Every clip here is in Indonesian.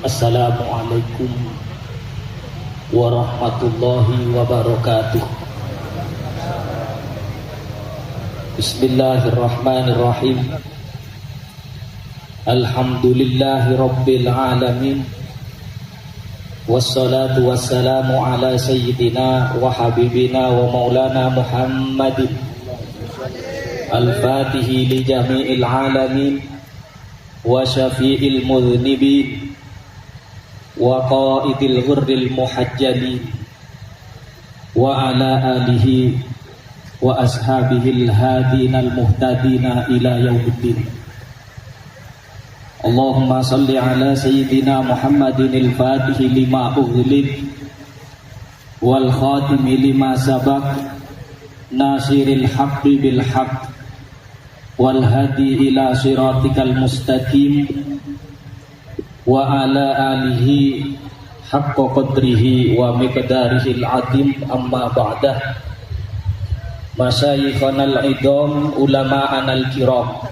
Assalamualaikum warahmatullahi wabarakatuh. Bismillahirrahmanirrahim. Alhamdulillahi rabbil alamin. Wassalatu wassalamu ala sayyidina wa habibina wa maulana Muhammadin al-fatihi li jami'il alamin wa syafi'il mudhnibin wa qaidil ghurril muhajjalin wa ala alihi wa ashabihil hadinal muhtadina ila yaumiddin. Allahumma salli ala sayyidina Muhammadinil fatihi lima ughliq wal khatimi lima sabaq nasiril haqqi bil haqq wal hadi ila siratikal mustaqim wa ala alihi haqqa qadrihi wa miqdarihil azim. Amma ba'dah. Masyayikhanal idham, ulama'anal kiram,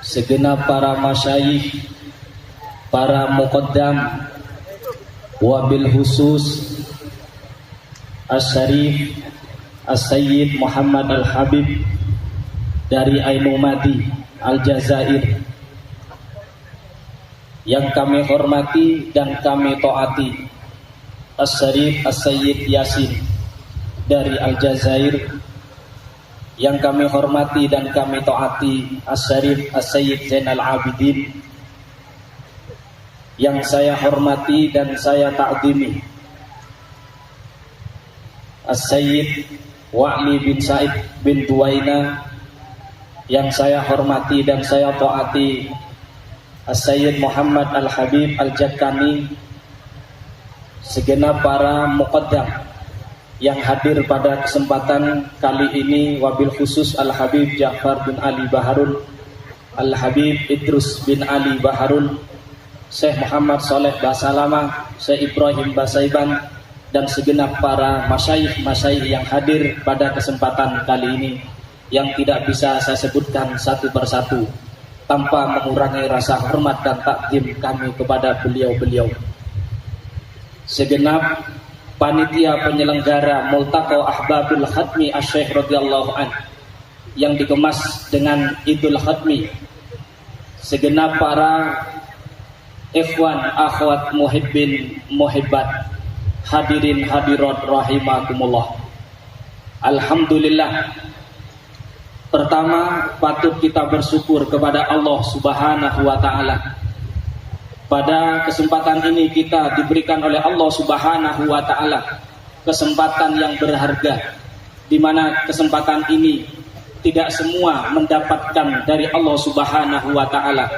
segenap para masyayikh, para muqaddam, wabil khusus As-Syarif As-Sayyid Muhammad Al-Habib dari Ainumadi Al-Jazair, yang kami hormati dan kami taati, As-Syarif As-Sayyid Yasin dari Al-Jazair, yang kami hormati dan kami taati, As-Syarif As-Sayyid Zainal Abidin, yang saya hormati dan saya ta'zimi, As-Sayyid Wa'li bin Said bin Duwaina, yang saya hormati dan saya taati, As-Sayyid Muhammad Al-Habib Al-Jakkani, segenap para muqaddam yang hadir pada kesempatan kali ini, wabil khusus Al-Habib Ja'far bin Ali Baharun, Al-Habib Idrus bin Ali Baharun, Syekh Muhammad Soleh Basalama, Syekh Ibrahim Basaiban, dan segenap para masyayikh yang hadir pada kesempatan kali ini, yang tidak bisa saya sebutkan satu persatu tanpa mengurangi rasa hormat dan takdim kami kepada beliau-beliau. Segenap panitia penyelenggara Multaqa Ahbabul Khatmi Asy-Syaikh radhiyallahu an yang dikemas dengan Idul Khatmi, segenap para ikhwan akhwat muhibbin muhibbat, hadirin hadirat rahimakumullah. Alhamdulillah, pertama patut kita bersyukur kepada Allah Subhanahu wa taala. Pada kesempatan ini kita diberikan oleh Allah Subhanahu wa taala kesempatan yang berharga, di mana kesempatan ini tidak semua mendapatkan dari Allah Subhanahu wa taala,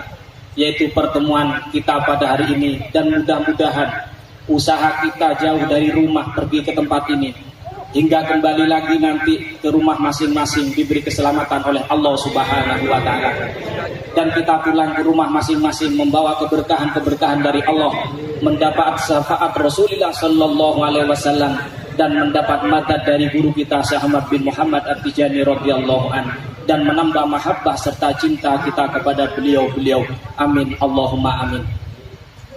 yaitu pertemuan kita pada hari ini. Dan mudah-mudahan usaha kita jauh dari rumah pergi ke tempat ini hingga kembali lagi nanti ke rumah masing-masing diberi keselamatan oleh Allah Subhanahu wa taala, dan kita pulang ke rumah masing-masing membawa keberkahan-keberkahan dari Allah, mendapat syafaat Rasulullah sallallahu alaihi wasallam, dan mendapat madad dari guru kita Syekh Ahmad bin Muhammad At-Tijani radhiyallahu an, dan menambah mahabbah serta cinta kita kepada beliau-beliau. Amin Allahumma amin.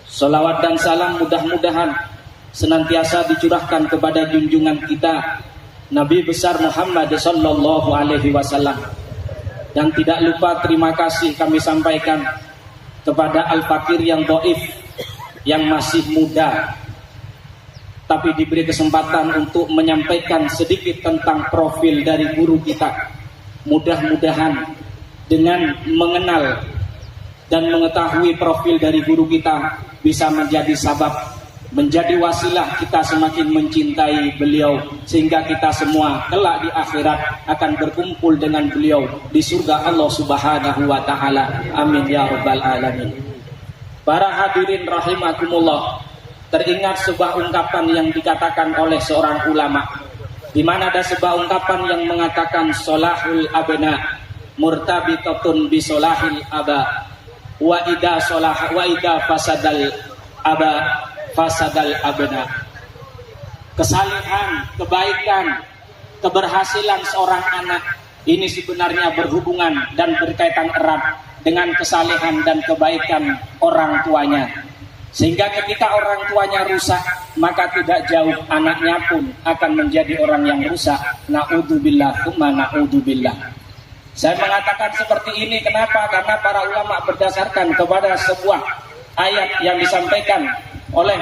Salawat dan salam mudah-mudahan senantiasa dicurahkan kepada junjungan kita Nabi besar Muhammad sallallahu alaihi wasallam. Dan tidak lupa terima kasih kami sampaikan kepada al-fakir yang dhaif, yang masih muda tapi diberi kesempatan untuk menyampaikan sedikit tentang profil dari guru kita. Mudah-mudahan dengan mengenal dan mengetahui profil dari guru kita bisa menjadi sabab, menjadi wasilah kita semakin mencintai beliau, sehingga kita semua kelak di akhirat akan berkumpul dengan beliau di surga Allah Subhanahu wa taala. Amin ya rabbal alamin. Para hadirin rahimakumullah, teringat sebuah ungkapan yang dikatakan oleh seorang ulama, di mana ada sebuah ungkapan yang mengatakan solahul abna murtabitatun bi solahil aba wa ida fasadal aba fasadal abna. Kesalehan, kebaikan, keberhasilan seorang anak ini sebenarnya berhubungan dan berkaitan erat dengan kesalehan dan kebaikan orang tuanya. Sehingga ketika orang tuanya rusak, maka tidak jauh anaknya pun akan menjadi orang yang rusak. Na'udzubillah, tsumma na'udzubillah. Saya mengatakan seperti ini kenapa? Karena para ulama berdasarkan kepada sebuah ayat yang disampaikan oleh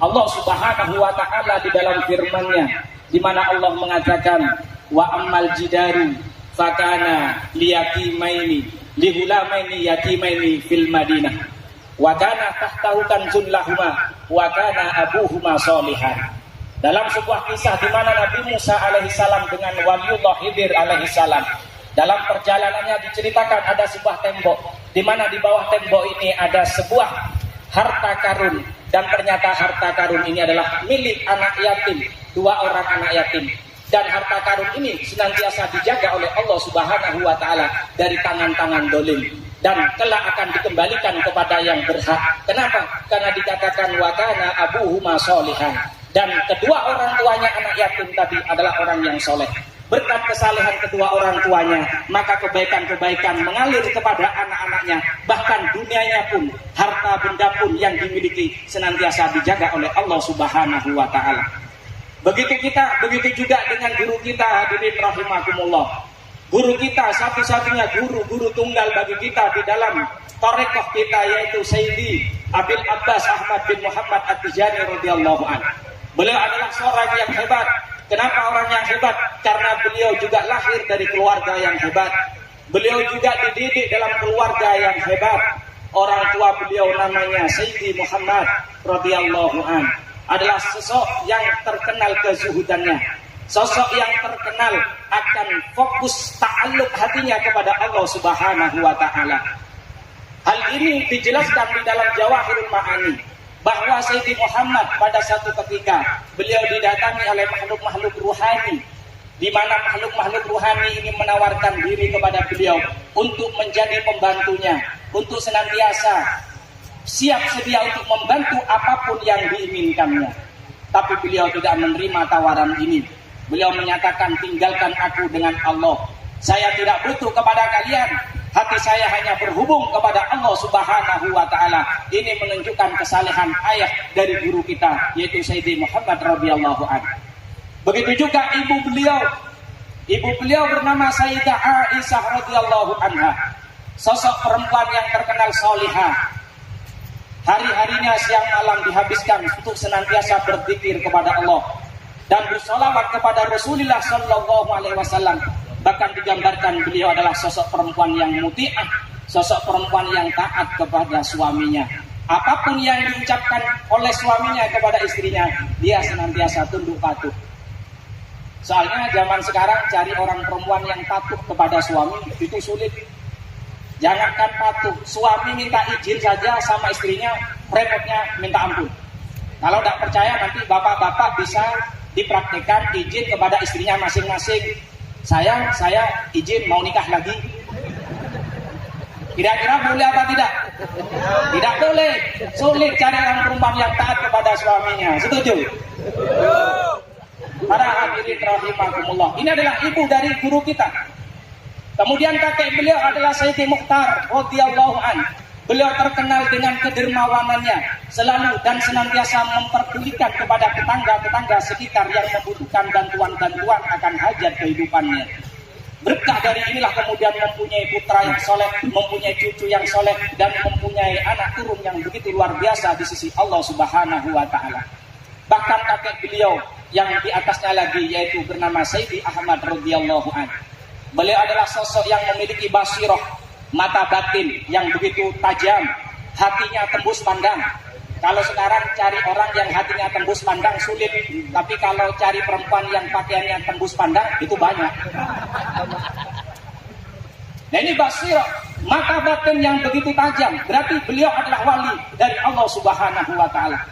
Allah Subhanahu wa taala di dalam firman-Nya, di mana Allah mengatakan wa ammal jidaru fakana liyatimaini lihulamaini yatimaini fil Madinah wa kana tahtahu kanzun lahuma wa kana abuhuma sholihan. Dalam sebuah kisah di mana Nabi Musa alaihissalam dengan waliullah Khidir alaihissalam, dalam perjalanannya diceritakan ada sebuah tembok, di mana di bawah tembok ini ada sebuah harta karun, dan ternyata harta karun ini adalah milik anak yatim, 2 orang anak yatim. Dan harta karun ini senantiasa dijaga oleh Allah Subhanahu wa taala dari tangan-tangan dolim, dan kelak akan dikembalikan kepada yang berhak. Kenapa? Karena dikatakan wa kana abuhuma sholihan, dan kedua orang tuanya anak yatim tadi adalah orang yang soleh. Berkat kesalehan kedua orang tuanya, maka kebaikan-kebaikan mengalir kepada anak-anaknya. Bahkan dunianya pun, harta benda pun yang dimiliki senantiasa dijaga oleh Allah Subhanahu wa taala. Begitu juga dengan guru kita, hadirin rahimakumullah. Guru kita satu-satunya guru tunggal bagi kita di dalam tarekat kita, yaitu Sayyidi Abil Abbas Ahmad bin Muhammad At-Tijani radhiyallahu anhu. Beliau adalah seorang yang hebat. Kenapa orang yang hebat? Karena beliau juga lahir dari keluarga yang hebat. Beliau juga dididik dalam keluarga yang hebat. Orang tua beliau namanya Sayyidi Muhammad radhiyallahu anhu, adalah sosok yang terkenal kezuhudannya, sosok yang terkenal akan fokus ta'alluq hatinya kepada Allah Subhanahu wa taala. Hal ini dijelaskan di dalam Jawahirul Ma'ani, bahwa Sayyidi Muhammad pada satu ketika beliau didatangi oleh makhluk-makhluk ruhani, di mana makhluk-makhluk ruhani ini menawarkan diri kepada beliau untuk menjadi pembantunya, untuk senantiasa siap sedia untuk membantu apapun yang diinginkannya. Tapi beliau tidak menerima tawaran ini. Beliau menyatakan, tinggalkan aku dengan Allah. Saya tidak butuh kepada kalian. Hati saya hanya berhubung kepada Allah Subhanahu wa taala. Ini menunjukkan kesalehan ayah dari guru kita, yaitu Sayyidi Muhammad radhiyallahu anhu. Begitu juga ibu beliau. Ibu beliau bernama Sayyidah Aisyah radhiyallahu anha. Sosok perempuan yang terkenal salihah. Hari-harinya siang malam dihabiskan untuk senantiasa berzikir kepada Allah dan bersolawat kepada Rasulullah sallallahu alaihi wasallam. Bahkan digambarkan beliau adalah sosok perempuan yang muti'ah, sosok perempuan yang taat kepada suaminya. Apapun yang diucapkan oleh suaminya kepada istrinya, dia senantiasa tunduk patuh. Soalnya zaman sekarang cari orang perempuan yang patuh kepada suami itu sulit. Jangankan patuh, suami minta izin saja sama istrinya, repotnya minta ampun. Kalau tidak percaya, nanti bapak-bapak bisa dipraktikkan izin kepada istrinya masing-masing. Sayang, saya izin mau nikah lagi. Kira-kira boleh apa tidak? Tidak boleh. Sulit cari orang perempuan yang taat kepada suaminya. Setuju? Para hadirin rahimakumullah, ini adalah ibu dari guru kita. Kemudian kakek beliau adalah Sayyidi Mukhtar radhiyallahu anhu. Beliau terkenal dengan kedermawanannya, selalu dan senantiasa memperdulikan kepada tetangga-tetangga sekitar yang membutuhkan bantuan-bantuan akan hajat kehidupannya. Berkah dari inilah kemudian mempunyai putra yang soleh, mempunyai cucu yang soleh, dan mempunyai anak turun yang begitu luar biasa di sisi Allah Subhanahu wa taala. Bahkan kakek beliau yang di atasnya lagi, yaitu bernama Sayyidi Ahmad radhiyallahu anhu. Beliau adalah sosok yang memiliki basirah, mata batin yang begitu tajam, hatinya tembus pandang. Kalau sekarang cari orang yang hatinya tembus pandang sulit, tapi kalau cari perempuan yang pakaiannya tembus pandang itu banyak. Nah ini basirah, mata batin yang begitu tajam, berarti beliau adalah wali dari Allah Subhanahu wa taala.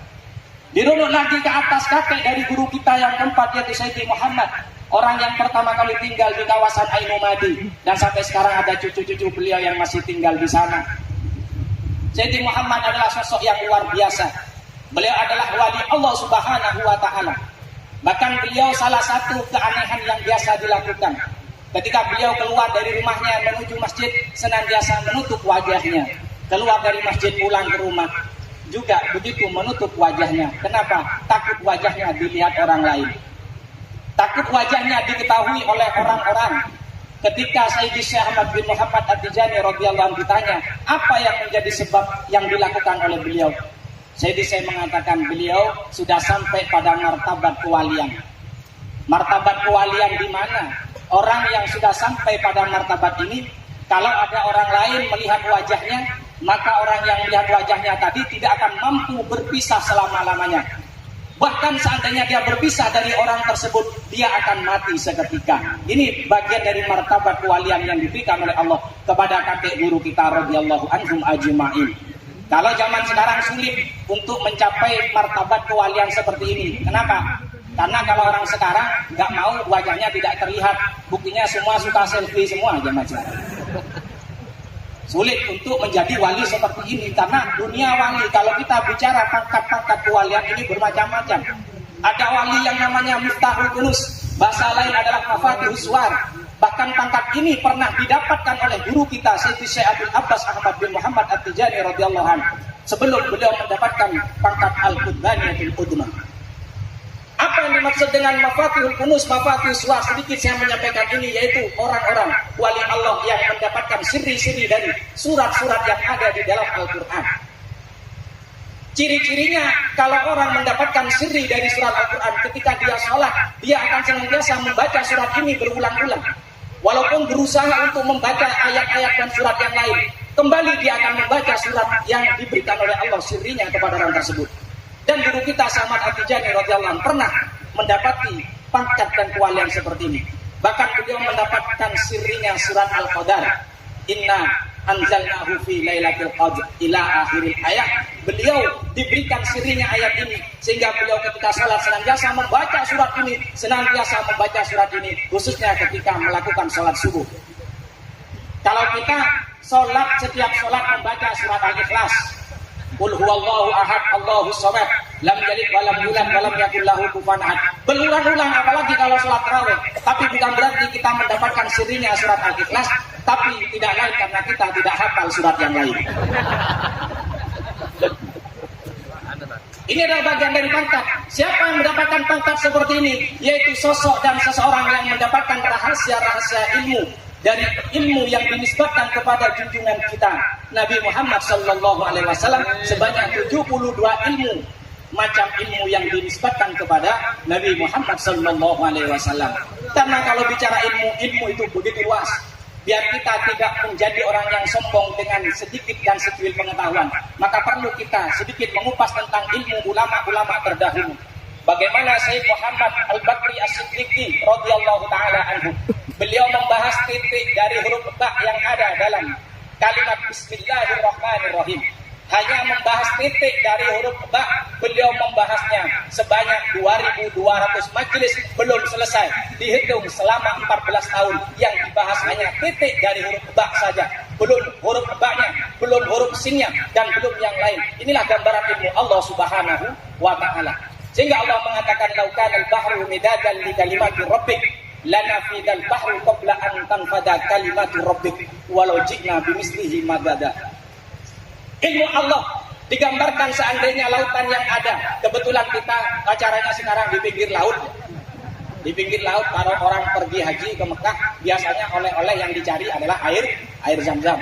Dirunut lagi ke atas kakek dari guru kita yang keempat, yaitu Sayyidi Muhammad, orang yang pertama kali tinggal di kawasan Ainu Madi, dan sampai sekarang ada cucu-cucu beliau yang masih tinggal di sana. Sayyidi Muhammad adalah sosok yang luar biasa. Beliau adalah wali Allah Subhanahu wa taala. Bahkan beliau salah satu keanehan yang biasa dilakukan. Ketika beliau keluar dari rumahnya menuju masjid, senantiasa menutup wajahnya. Keluar dari masjid pulang ke rumah, juga begitu menutup wajahnya. Kenapa? Takut wajahnya dilihat orang lain. Takut wajahnya diketahui oleh orang-orang. Ketika Sayyidi Syekh Ahmad bin Muhammad At-Tijani radhiyallahu anhu ditanya, apa yang menjadi sebab yang dilakukan oleh beliau? Sayyidi Syekh mengatakan beliau sudah sampai pada martabat kewalian. Martabat kewalian di mana? Orang yang sudah sampai pada martabat ini, kalau ada orang lain melihat wajahnya, maka orang yang melihat wajahnya tadi tidak akan mampu berpisah selama-lamanya. Bahkan seandainya dia berpisah dari orang tersebut, dia akan mati seketika. Ini bagian dari martabat kewalian yang diberikan oleh Allah kepada kakek guru kita radhiyallahu anhum ajma'in. Kalau zaman sekarang sulit untuk mencapai martabat kewalian seperti ini. Kenapa? Karena kalau orang sekarang nggak mau wajahnya tidak terlihat. Buktinya semua suka selfie semua aja macam. Sulit untuk menjadi wali seperti ini karena dunia wali, kalau kita bicara pangkat-pangkat kewalian ini bermacam-macam. Ada wali yang namanya Miftahul Kunus, bahasa lain adalah Mafatihus Suwar. Bahkan pangkat ini pernah didapatkan oleh guru kita Sayyidi Syekh Abdul Abbas Ahmad bin Muhammad At-Tijani radhiyallahu anhu sebelum beliau mendapatkan pangkat Al-Qutbaniyatul Udma. Apa yang dimaksud dengan Mafatihul Kunus, Mafatihus Suwar? Sedikit saya menyampaikan ini, yaitu orang-orang wali Allah yang mendapatkan siri-siri dari surat-surat yang ada di dalam Al-Quran. Ciri-cirinya, kalau orang mendapatkan siri dari surat Al-Quran, ketika dia sholat, dia akan senantiasa membaca surat ini berulang-ulang. Walaupun berusaha untuk membaca ayat-ayat dan surat yang lain, kembali dia akan membaca surat yang diberikan oleh Allah sirinya kepada orang tersebut. Dan guru kita Ahmad At-Tijani radhiyallahu anhu pernah mendapati pangkat dan kewalian seperti ini. Bahkan beliau mendapatkan sirinya surat Al-Qadar. Inna anzalnahu fi lailatul qadr ila akhiril ayat. Beliau diberikan sirinya ayat ini sehingga beliau ketika salat senantiasa membaca surat ini, senantiasa membaca surat ini khususnya ketika melakukan salat subuh. Kalau kita salat, setiap salat membaca surat Al-Ikhlas. Qul huwallahu ahad, Allahus samad, lam yalid wa lam yulad wa lam yakul lahu kufuwan ahad. Berulang-ulang apalagi kalau salat tarawih. Tapi bukan berarti kita mendapatkan sirinya surat Al-Ikhlas, tapi tidak lain karena kita tidak hafal surat yang lain. Ini adalah bagian dari pangkat. Siapa yang mendapatkan pangkat seperti ini? Yaitu sosok dan seseorang yang mendapatkan rahasia-rahasia ilmu dari ilmu yang dinisbatkan kepada junjungan kita Nabi Muhammad sallallahu alaihi wasallam sebanyak 72 ilmu macam ilmu yang dinisbatkan kepada Nabi Muhammad sallallahu alaihi wasallam. Karena kalau bicara ilmu itu begitu luas. Biar kita tidak menjadi orang yang sombong dengan sedikit dan secuil pengetahuan, maka perlu kita sedikit mengupas tentang ilmu ulama-ulama terdahulu. Bagaimana Sayyid Muhammad Al-Bakri As-Siddiqi radhiyallahu taala anhu. Beliau membahas titik dari huruf ba yang ada dalam kalimat Bismillahirrahmanirrahim. Hanya membahas titik dari huruf ba, beliau membahasnya sebanyak 2.200 majelis, belum selesai. Dihitung selama 14 tahun yang dibahas hanya titik dari huruf ba saja. Belum huruf ba-nya, belum huruf sin-nya, dan belum yang lain. Inilah gambaran ilmu Allah Subhanahu wa ta'ala. Sehingga Allah mengatakan laukanal bahru midadan li kalimati rabbik lanafidal bahru qabla an tanfada kalimatu rabbik walau ji'na bimislihi madada. Ilmu Allah digambarkan seandainya lautan yang ada. Kebetulan kita acaranya sekarang di pinggir laut. Di pinggir laut kalau orang pergi haji ke Mekah, biasanya oleh-oleh yang dicari adalah air Zam-Zam.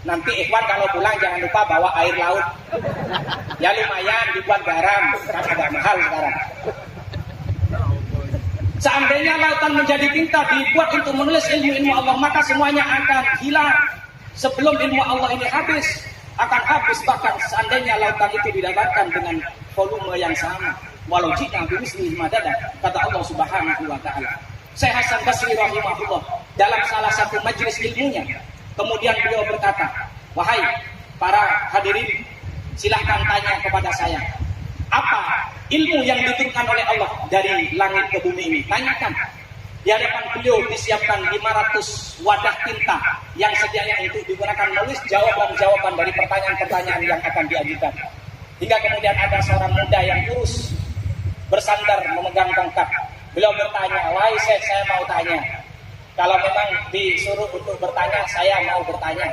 Nanti ikhwan kalau pulang jangan lupa bawa air laut. Ya lumayan dibuat garam, kan agak mahal sekarang. Seandainya lautan menjadi tinta dibuat untuk menulis ilmu-ilmu Allah, maka semuanya akan hilang. Sebelum ilmu Allah ini habis, akan habis bahkan seandainya lautan itu didapatkan dengan volume yang sama. Walau jika bimislihi madada, kata Allah Subhanahu wa ta'ala. Syekh Hasan Basri rahimahullah dalam salah satu majelis ilmunya, kemudian beliau berkata, wahai para hadirin, silahkan tanya kepada saya, apa ilmu yang diturunkan oleh Allah dari langit ke bumi ini? Tanyakan. Di hadapan beliau disiapkan 500 wadah tinta yang sedianya untuk digunakan menulis jawaban-jawaban dari pertanyaan-pertanyaan yang akan diajukan. Hingga kemudian ada seorang muda yang kurus bersandar memegang tongkat. Beliau bertanya, wahai Syekh, saya mau tanya. Kalau memang disuruh untuk bertanya, saya mau bertanya.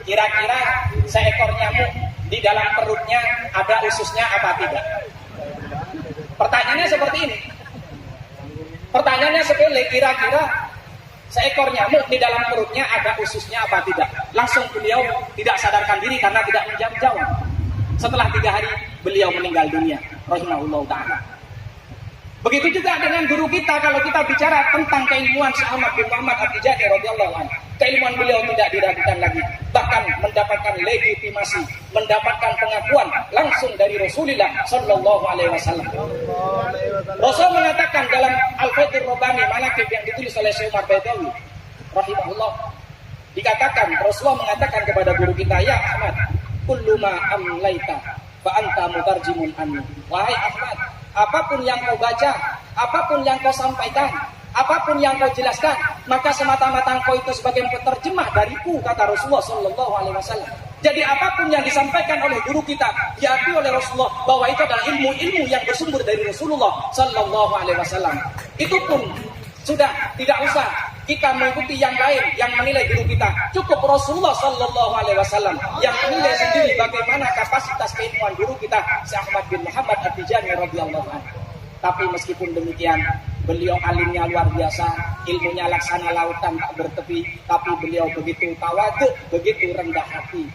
Kira-kira seekor nyamuk di dalam perutnya ada ususnya apa tidak? Pertanyaannya seperti ini. Pertanyaannya sepele, kira-kira seekor nyamuk di dalam perutnya ada ususnya apa tidak? Langsung beliau tidak sadarkan diri karena tidak menjawab. Setelah 3 hari beliau meninggal dunia, rahimahullah ta'ala. Begitu juga dengan guru kita, kalau kita bicara tentang keilmuan Syekh Ahmad bin Muhammad At-Tijani radhiyallahu anhu, keilmuan beliau tidak diragukan lagi, bahkan mendapatkan legitimasi, mendapatkan pengakuan langsung dari Rasulullah sallallahu alaihi wasallam. Rasul mengatakan dalam Al-Fathur Rabbani Manaqib yang ditulis oleh Syekh Umar Baidawi rahimahullah, dikatakan Rasulullah mengatakan kepada guru kita, ya Ahmad, kullu ma amlaita fa anta mutarjimun anni. Wahai Ahmad, apapun yang kau baca, apapun yang kau sampaikan, apapun yang kau jelaskan, maka semata-mata kau itu sebagai penerjemah dariku, kata Rasulullah sallallahu alaihi wasallam. Jadi apapun yang disampaikan oleh guru kita, diakui oleh Rasulullah bahwa itu adalah ilmu-ilmu yang bersumber dari Rasulullah sallallahu alaihi wasallam. Itu pun sudah tidak usah kita mengikuti yang lain yang menilai guru kita. Cukup Rasulullah sallallahu alaihi wasallam yang menilai sendiri bagaimana kapasitas keilmuan guru kita Syekh Ahmad bin Muhammad At-Tijani radhiyallahu anhu. Tapi meskipun demikian, beliau alimnya luar biasa, ilmunya laksana lautan tak bertepi, tapi beliau begitu tawadhu, begitu rendah hati.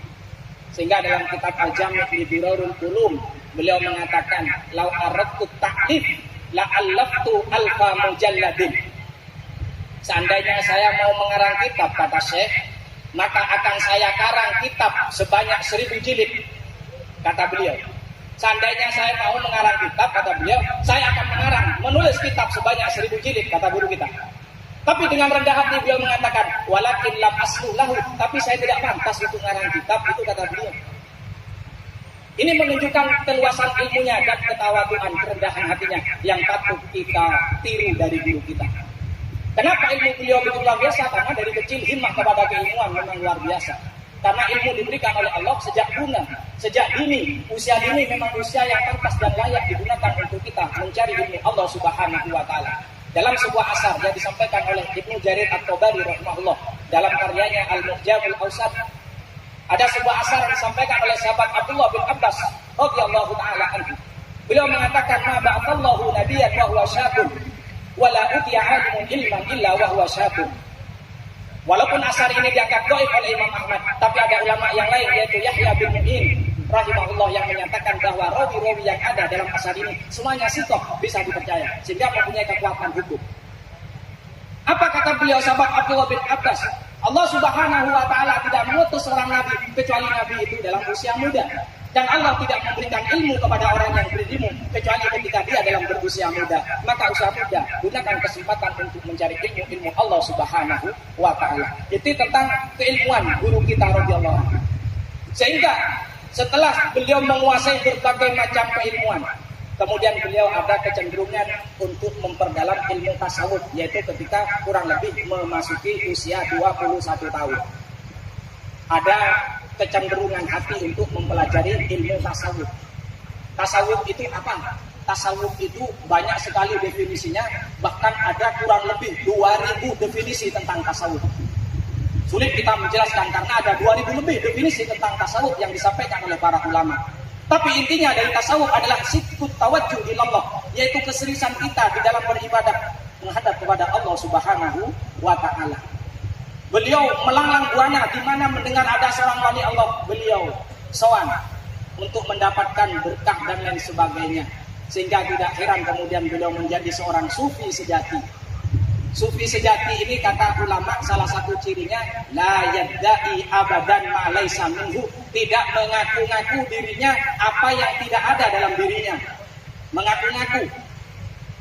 Sehingga dalam kitab Al-Jami' li Durarul Ulum, beliau mengatakan, "Lau aradtu ta'lif la allaftu alfa mujalladin." Seandainya saya mau mengarang kitab, kata Syekh, maka akan saya karang kitab sebanyak 1000 jilid, kata beliau. Seandainya saya mau mengarang kitab, kata beliau, saya akan menulis kitab sebanyak 1000 jilid, kata guru kita. Tapi dengan rendah hati beliau mengatakan, walakin lam aslu lahu, tapi saya tidak pantas untuk mengarang kitab, itu kata beliau. Ini menunjukkan keluasan ilmunya dan ketawaduan, kerendahan hatinya yang patut kita tiru dari guru kita. Kenapa ilmu beliau begitu luar biasa? Karena dari kecil himmah kepada keilmuan memang luar biasa. Karena ilmu diberikan oleh Allah sejak guna, sejak dini. Usia dini memang usia yang pantas dan layak digunakan untuk kita mencari ilmu Allah Subhanahu wa taala. Dalam sebuah asar yang disampaikan oleh Ibnu Jarir At-Tabari rahimahullah dalam karyanya Al-Mu'jamul Awsat, ada sebuah asar yang disampaikan oleh sahabat Abdullah bin Abbas radhiyallahu taala anhu. Beliau mengatakan, "Ma ba'athallahu nabiyyan wa huwa syabun, wala utiya 'alimun ilman illa wa huwa syabun." Walaupun asar ini diangkat dhaif oleh Imam Ahmad, tapi ada ulama yang lain yaitu Yahya bin Mu'in rahimahullah yang menyatakan bahwa rawi-rawi yang ada dalam asar ini semuanya sithah, bisa dipercaya, sehingga mempunyai kekuatan hukum. Apa kata beliau sahabat Abdullah bin Abbas? Allah Subhanahu wa taala tidak mengutus seorang nabi kecuali nabi itu dalam usia muda. Dan Allah tidak memberikan ilmu kepada orang yang berilmu kecuali ketika dia dalam berusia muda. Maka usia muda, gunakan kesempatan untuk mencari ilmu Allah Subhanahu wa taala. Itu tentang keilmuan guru kita radhiyallahu anhu. Sehingga setelah beliau menguasai berbagai macam keilmuan, kemudian beliau ada kecenderungan untuk memperdalam ilmu tasawuf, yaitu ketika kurang lebih memasuki usia 21 tahun. Ada kecenderungan hati untuk mempelajari ilmu tasawuf. Tasawuf itu apa? Tasawuf itu banyak sekali definisinya, bahkan ada kurang lebih 2000 definisi tentang tasawuf. Sulit kita menjelaskan karena ada 2000 lebih definisi tentang tasawuf yang disampaikan oleh para ulama. Tapi intinya dari tasawuf adalah sikut tawajjuh ilallah, yaitu keseriusan kita di dalam beribadah menghadap kepada Allah Subhanahu wa taala. Beliau melanglang buana di mana mendengar ada seorang wali Allah, beliau sowan untuk mendapatkan berkah dan lain sebagainya. Sehingga tidak heran kemudian beliau menjadi seorang sufi sejati. Sufi sejati ini kata ulama salah satu cirinya la yadda'i abadan ma laisa minhu, tidak mengaku-ngaku dirinya apa yang tidak ada dalam dirinya. Mengaku-ngaku,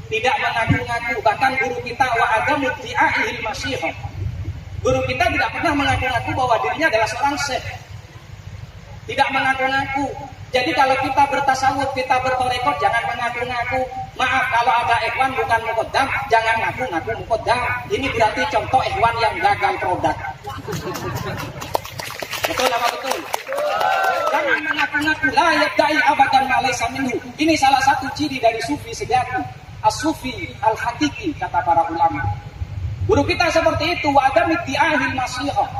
tidak mengaku-ngaku. Bahkan guru kita wa adamu ti'a'il masyihah, guru kita tidak pernah mengaku-ngaku bahwa dirinya adalah seorang syekh. Tidak mengaku-ngaku. Jadi kalau kita bertasawuf, kita bertorekot, jangan mengaku-ngaku. Maaf kalau ada ikhwan bukan muqaddam, jangan ngaku-ngaku muqaddam. Ini berarti contoh ikhwan yang gagal produk. Betul apa betul? Jangan mengaku-ngaku. La yadda'i abadan ma laysa minhu. Ini salah satu ciri dari sufi sejati. As-sufi al-hakiki kata para ulama. Guru kita seperti itu, wa adami ti'ahil masihah.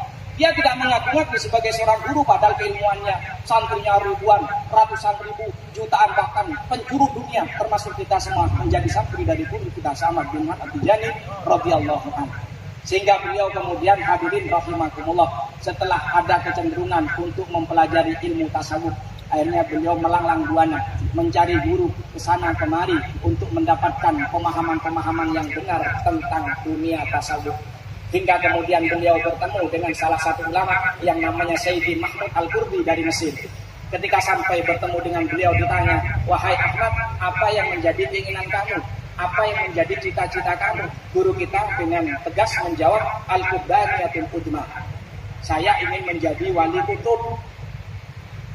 Dia tidak mengaku-ngaku sebagai seorang guru, padahal keilmuannya santrinya ribuan, ratusan ribu, jutaan, bahkan penjuru dunia termasuk kita semua menjadi santri dari guru kita Ahmad bin Muhammad At-Tijani radhiyallahu anhu. Sehingga beliau kemudian hadirin rahimakumullah, setelah ada kecenderungan untuk mempelajari ilmu tasawuf, akhirnya beliau melanglang buana mencari guru kesana kemari untuk mendapatkan pemahaman-pemahaman yang benar tentang dunia tasawuf. Hingga kemudian beliau bertemu dengan salah satu ulama yang namanya Sayyidi Mahmud Al-Qurdi dari Mesir. Ketika sampai bertemu dengan beliau ditanya, "Wahai Ahmad, apa yang menjadi keinginan kamu? Apa yang menjadi cita-cita kamu?" Guru kita dengan tegas menjawab, "Al-Qubbaniyatul Udma." Saya ingin menjadi wali kutub.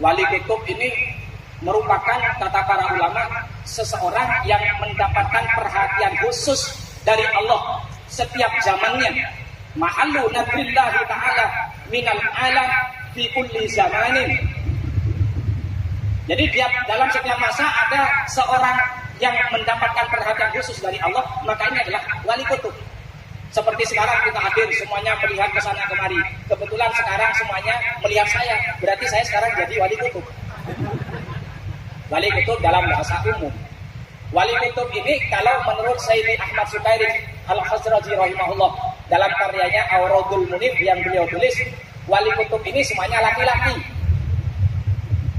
Wali kutub ini merupakan kata para ulama seseorang yang mendapatkan perhatian khusus dari Allah setiap zamannya. Mahallu nadrillahi ta'ala minal alam fi kulli zamanin. Jadi dalam setiap masa ada seorang yang mendapatkan perhatian khusus dari Allah, maka ini adalah wali kutub. Seperti sekarang kita hadir semuanya melihat ke sana kemari. Kebetulan sekarang semuanya melihat saya, berarti saya sekarang jadi wali kutub. Wali kutub dalam bahasa umum. Wali kutub ini kalau menurut Sayyidi Ahmad Sukairi Al-Khazraji rahimahullah dalam karyanya Auradul Munif yang beliau tulis, wali kutub ini semuanya laki-laki.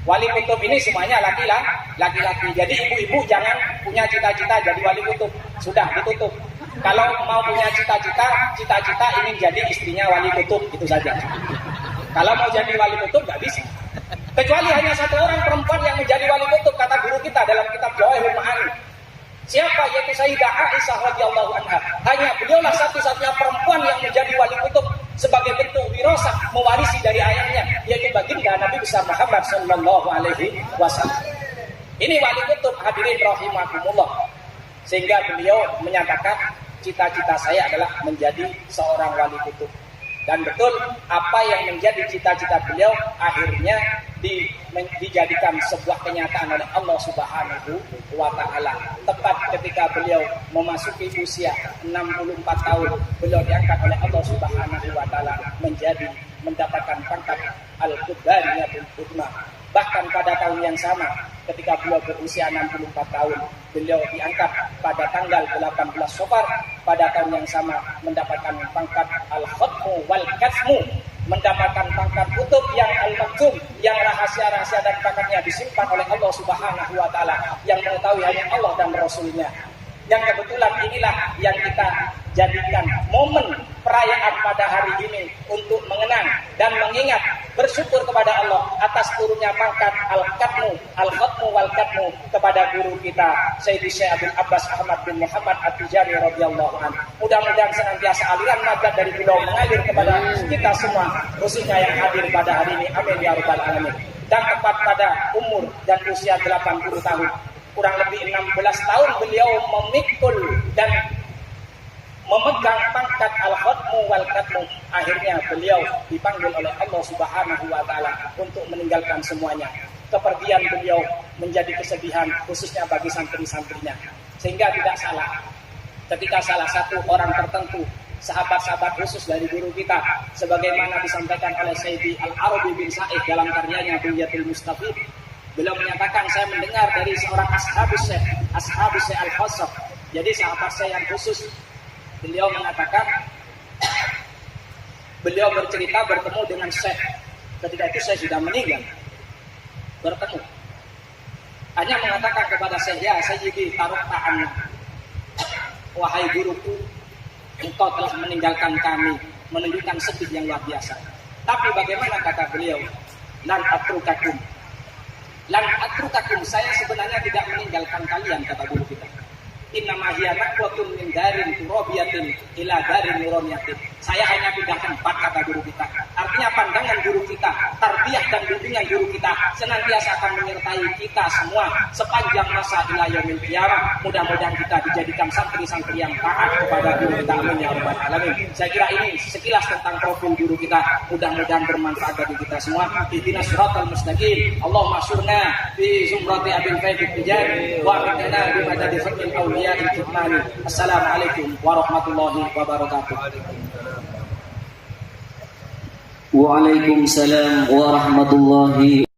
Wali kutub ini semuanya laki-laki. Jadi ibu-ibu jangan punya cita-cita jadi wali kutub. Sudah ditutup. Kalau mau punya cita-cita ingin jadi istrinya wali kutub, itu saja. Kalau mau jadi wali kutub nggak bisa. Kecuali hanya satu orang perempuan yang menjadi wali kutub, kata guru kita dalam kitab Jawahirul Ma'ani. Siapa? Yaitu Sayyidah Aisyah radhiyallahu anha. Hanya beliaulah satu-satunya perempuan yang menjadi wali kutub sebagai bentuk wirasah mewarisi dari ayahnya, yaitu baginda Nabi besar Muhammad sallallahu alaihi wasallam. Ini wali kutub, hadirin rahimakumullah. Sehingga beliau menyatakan cita-cita saya adalah menjadi seorang wali kutub. Dan betul apa yang menjadi cita-cita beliau akhirnya dijadikan sebuah kenyataan oleh Allah Subhanahu wa ta'ala. Tepat ketika beliau memasuki usia 64 tahun, beliau diangkat oleh Allah Subhanahu wa ta'ala mendapatkan pangkat Al-Qubbaniyatul Udma. Bahkan pada tahun yang sama, ketika beliau berusia 64 tahun, beliau diangkat pada tanggal 18 Safar pada tahun yang sama mendapatkan pangkat Al-Khatmu wal Katmu, mendapatkan pangkat kutub yang al-maktum, yang rahasia-rahasia dan pangkatnya disimpan oleh Allah Subhanahu wa ta'ala, yang mengetahui hanya Allah dan Rasulnya. Yang kebetulan inilah yang kita jadikan momen perayaan pada hari ini untuk mengenang dan mengingat bersyukur kepada Allah atas turunnya pangkat Al-Khatmu wal Katmu kepada guru kita Sayyidi Syekh Abdul Abbas Ahmad bin Muhammad At-Tijani radhiyallahu anhu. Mudah-mudahan senantiasa aliran nadat dari beliau mengalir kepada kita semua, khususnya yang hadir pada hari ini. Amin ya rabbal alamin. Dan tepat pada umur dan usia 80 tahun, kurang lebih 16 tahun beliau memikul dan memegang pangkat Al-Khatmu wal Katmu. Akhirnya beliau dipanggil oleh Allah Subhanahu wa ta'ala untuk meninggalkan semuanya. Kepergian beliau menjadi kesedihan khususnya bagi santri-santrinya. Sehingga tidak salah ketika salah satu orang tertentu, sahabat-sahabat khusus dari guru kita, sebagaimana disampaikan oleh Sayyidi Al-Arabi bin Sa'id dalam karyanya Bughyatul Mustafid, beliau menyatakan, saya mendengar dari seorang ashabus Syekh Al-Khassab, jadi sahabat saya yang khusus. Beliau mengatakan, beliau bercerita bertemu dengan Syekh. Ketika itu Syekh sudah meninggal. Bertemu. Hanya mengatakan kepada Syekh, ya Sayyidi taruh ta'anna. Wahai guruku, engkau telah meninggalkan kami, menunjukkan sedih yang luar biasa. Tapi bagaimana kata beliau? Lan atrukakum. Lan atrukakum, saya sebenarnya tidak meninggalkan kalian, kata guru kita. Innama hiya naqlatun min darin turabiyatin ila darin nuraniyatin. Saya hanya pindah tempat, kata guru kita. Artinya pandangan guru kita, tarbiyah dan bimbingan guru kita senantiasa akan menyertai kita semua sepanjang masa ila yaumil qiyamah. Mudah-mudahan kita dijadikan santri-santri yang taat kepada guru kita. Amin ya rabbal alamin. Saya kira ini sekilas tentang profil guru kita. Mudah-mudahan bermanfaat bagi kita semua. Ihdinas siratal mustaqim. Allahumma syurna fi zumrati abil faidil tijani wa amitna bi madadi khairil awliya. Assalamualaikum warahmatullahi wabarakatuh. Waalaikumsalam warahmatullahi